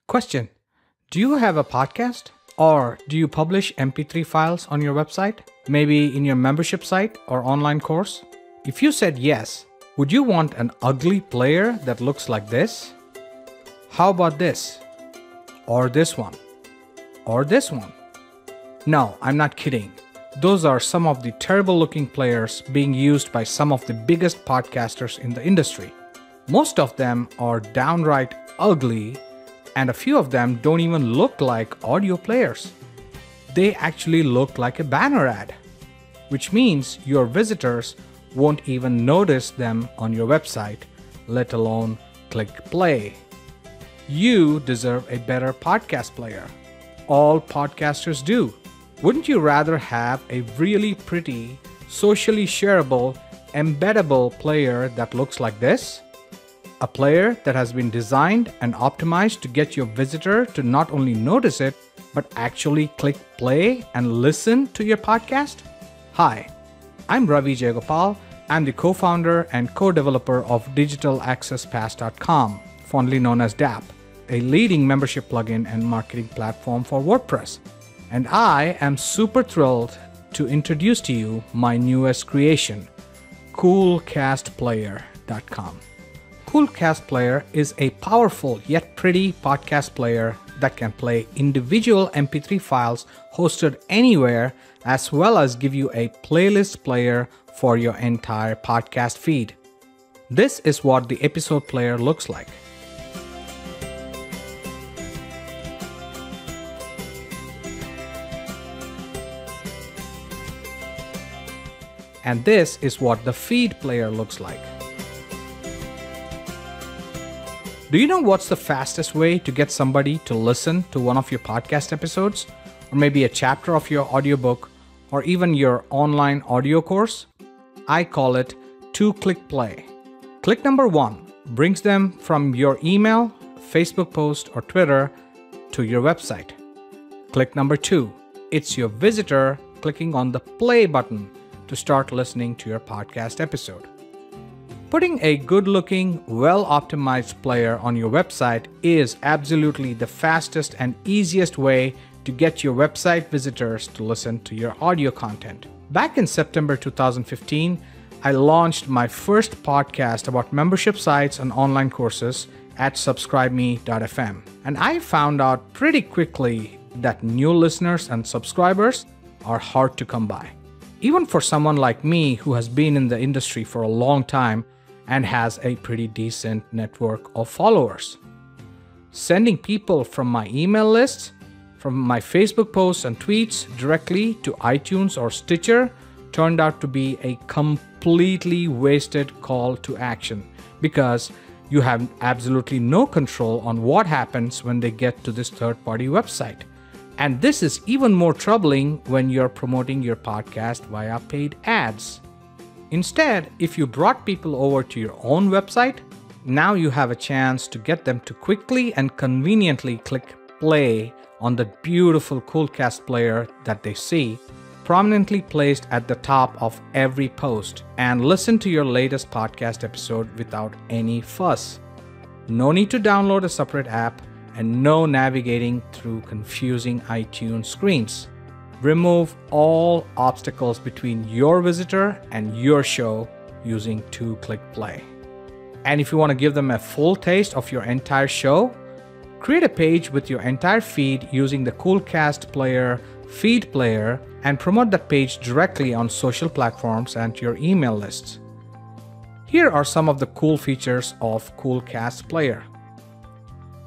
Question: do you have a podcast? Or do you publish MP3 files on your website? Maybe in your membership site or online course? If you said yes, would you want an ugly player that looks like this? How about this? Or this one? Or this one? No, I'm not kidding. Those are some of the terrible looking players being used by some of the biggest podcasters in the industry. Most of them are downright ugly, and a few of them don't even look like audio players. They actually look like a banner ad, which means your visitors won't even notice them on your website, let alone click play. You deserve a better podcast player. All podcasters do. Wouldn't you rather have a really pretty, socially shareable, embeddable player that looks like this? A player that has been designed and optimized to get your visitor to not only notice it, but actually click play and listen to your podcast? Hi, I'm Ravi Jayagopal. I'm the co-founder and co-developer of digitalaccesspass.com, fondly known as DAP, a leading membership plugin and marketing platform for WordPress. And I am super thrilled to introduce to you my newest creation, coolcastplayer.com. Coolcast Player is a powerful yet pretty podcast player that can play individual MP3 files hosted anywhere, as well as give you a playlist player for your entire podcast feed. This is what the episode player looks like. And this is what the feed player looks like. Do you know what's the fastest way to get somebody to listen to one of your podcast episodes? Or maybe a chapter of your audiobook, or even your online audio course? I call it 2-click play. Click number 1 brings them from your email, Facebook post, or Twitter to your website. Click number 2, it's your visitor clicking on the play button to start listening to your podcast episode. Putting a good-looking, well-optimized player on your website is absolutely the fastest and easiest way to get your website visitors to listen to your audio content. Back in September 2015, I launched my first podcast about membership sites and online courses at subscribeme.fm. And I found out pretty quickly that new listeners and subscribers are hard to come by. Even for someone like me who has been in the industry for a long time and has a pretty decent network of followers. Sending people from my email list, from my Facebook posts and tweets directly to iTunes or Stitcher turned out to be a completely wasted call to action, because you have absolutely no control on what happens when they get to this third-party website. And this is even more troubling when you're promoting your podcast via paid ads. Instead, if you brought people over to your own website, now you have a chance to get them to quickly and conveniently click play on the beautiful Coolcast player that they see, prominently placed at the top of every post, and listen to your latest podcast episode without any fuss. No need to download a separate app, and no navigating through confusing iTunes screens. Remove all obstacles between your visitor and your show using 2-click play. And if you want to give them a full taste of your entire show, create a page with your entire feed using the Coolcast Player feed player and promote that page directly on social platforms and your email lists. Here are some of the cool features of Coolcast Player.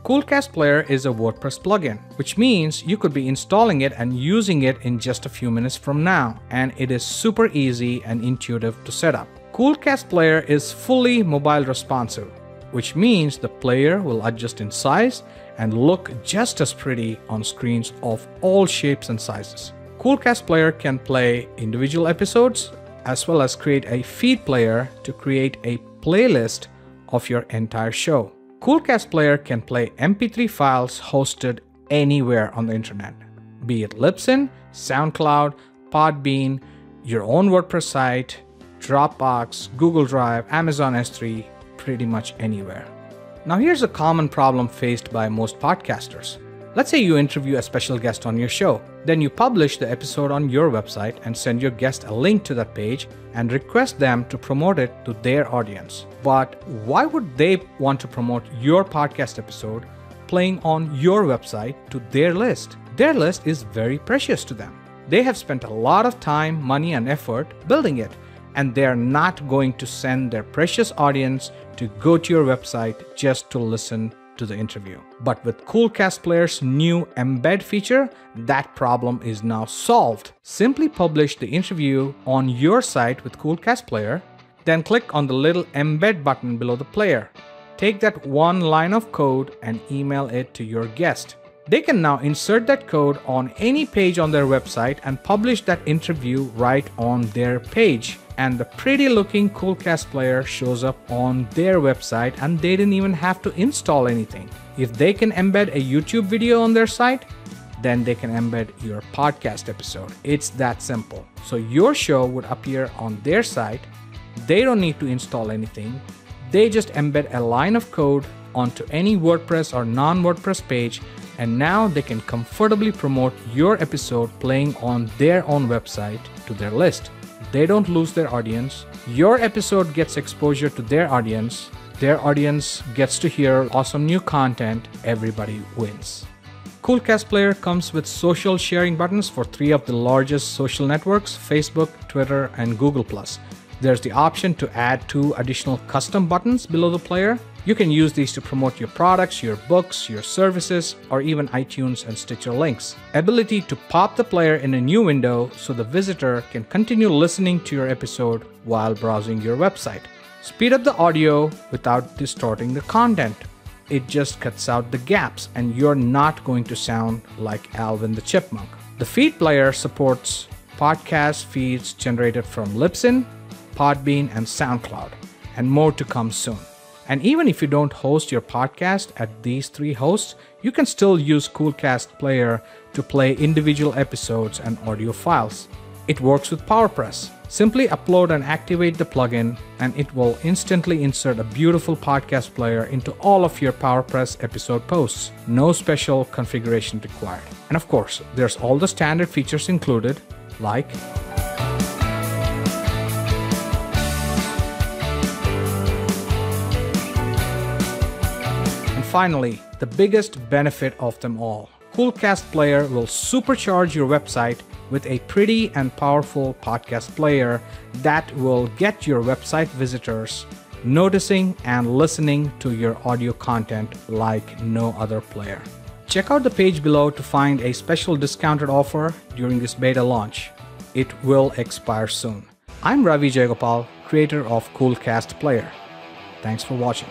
Coolcast Player is a WordPress plugin, which means you could be installing it and using it in just a few minutes from now, and it is super easy and intuitive to set up. Coolcast Player is fully mobile responsive, which means the player will adjust in size and look just as pretty on screens of all shapes and sizes. Coolcast Player can play individual episodes as well as create a feed player to create a playlist of your entire show. Coolcast Player can play MP3 files hosted anywhere on the internet, be it Libsyn, SoundCloud, Podbean, your own WordPress site, Dropbox, Google Drive, Amazon S3, pretty much anywhere. Now here's a common problem faced by most podcasters. Let's say you interview a special guest on your show. Then you publish the episode on your website and send your guest a link to that page and request them to promote it to their audience. But why would they want to promote your podcast episode playing on your website to their list? Their list is very precious to them. They have spent a lot of time, money, and effort building it, and they are not going to send their precious audience to go to your website just to listen to the interview. But with Coolcast Player's new embed feature, that problem is now solved. Simply publish the interview on your site with Coolcast Player, then click on the little embed button below the player. Take that one line of code and email it to your guest. They can now insert that code on any page on their website and publish that interview right on their page. And the pretty looking Coolcast Player shows up on their website and they didn't even have to install anything. If they can embed a YouTube video on their site, then they can embed your podcast episode. It's that simple. So your show would appear on their site. They don't need to install anything. They just embed a line of code onto any WordPress or non-WordPress page, and now they can comfortably promote your episode playing on their own website to their list. They don't lose their audience. Your episode gets exposure to their audience. Their audience gets to hear awesome new content. Everybody wins. Coolcast Player comes with social sharing buttons for 3 of the largest social networks: Facebook, Twitter, and Google+. There's the option to add 2 additional custom buttons below the player. You can use these to promote your products, your books, your services, or even iTunes and Stitcher links. Ability to pop the player in a new window so the visitor can continue listening to your episode while browsing your website. Speed up the audio without distorting the content. It just cuts out the gaps and you're not going to sound like Alvin the Chipmunk. The feed player supports podcast feeds generated from Libsyn, Podbean, and SoundCloud, and more to come soon. And even if you don't host your podcast at these 3 hosts, you can still use Coolcast Player to play individual episodes and audio files. It works with PowerPress. Simply upload and activate the plugin, and it will instantly insert a beautiful podcast player into all of your PowerPress episode posts. No special configuration required. And of course, there's all the standard features included, like finally, the biggest benefit of them all. Coolcast Player will supercharge your website with a pretty and powerful podcast player that will get your website visitors noticing and listening to your audio content like no other player. Check out the page below to find a special discounted offer during this beta launch. It will expire soon. I'm Ravi Jayagopal, creator of Coolcast Player. Thanks for watching.